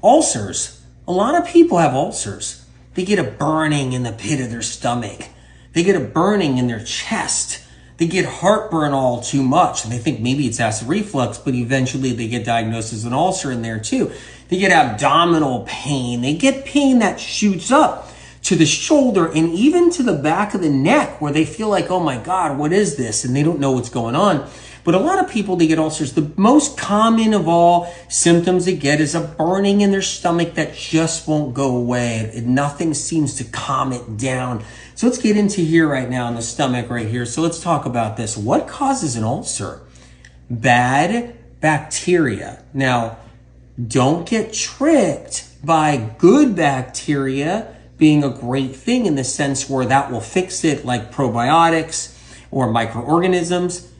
ulcers. A lot of people have ulcers. They get a burning in the pit of their stomach. They get a burning in their chest. They get heartburn all too much, and they think maybe it's acid reflux, but eventually they get diagnosed as an ulcer in there too. They get abdominal pain. They get pain that shoots up to the shoulder and even to the back of the neck where they feel like, oh my God, what is this? And they don't know what's going on. But a lot of people, they get ulcers. The most common of all symptoms they get is a burning in their stomach that just won't go away. Nothing seems to calm it down. So let's get into here right now in the stomach right here. So let's talk about this. What causes an ulcer? Bad bacteria. Now, don't get tricked by good bacteria being a great thing in the sense where that will fix it, like probiotics or microorganisms.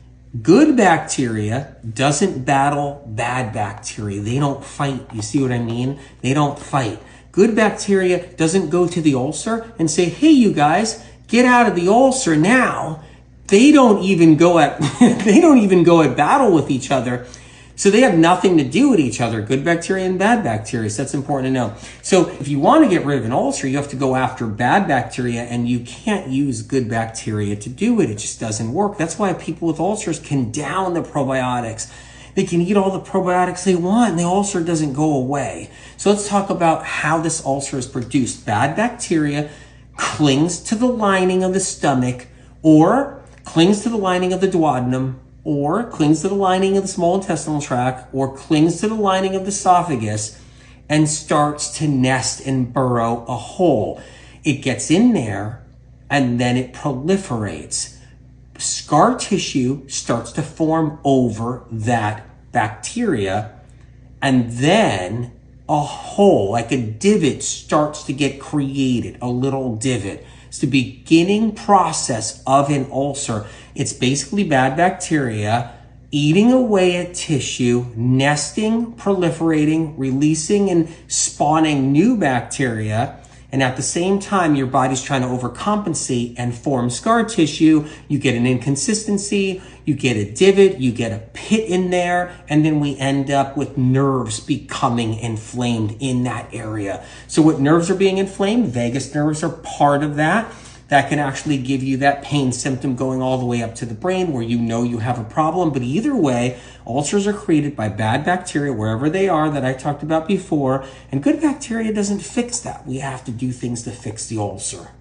Good bacteria doesn't battle bad bacteria. They don't fight. You see what I mean? They don't fight. Good bacteria doesn't go to the ulcer and say, hey, you guys, get out of the ulcer now. They don't even go at battle with each other. So they have nothing to do with each other, good bacteria and bad bacteria. So that's important to know. So if you want to get rid of an ulcer, you have to go after bad bacteria, and you can't use good bacteria to do it. It just doesn't work. That's why people with ulcers can down the probiotics. They can eat all the probiotics they want, and the ulcer doesn't go away. So let's talk about how this ulcer is produced. Bad bacteria clings to the lining of the stomach, or clings to the lining of the duodenum, or clings to the lining of the small intestinal tract, or clings to the lining of the esophagus, and starts to nest and burrow a hole. It gets in there, and then it proliferates. Scar tissue starts to form over that bacteria, and then a hole, like a divot, starts to get created, a little divot. It's the beginning process of an ulcer. It's basically bad bacteria eating away at tissue, nesting, proliferating, releasing, and spawning new bacteria. And at the same time, your body's trying to overcompensate and form scar tissue. You get an inconsistency, you get a divot, you get a pit in there, and then we end up with nerves becoming inflamed in that area. So what nerves are being inflamed? Vagus nerves are part of that. That can actually give you that pain symptom going all the way up to the brain where you know you have a problem. But either way, ulcers are created by bad bacteria wherever they are that I talked about before. And good bacteria doesn't fix that. We have to do things to fix the ulcer.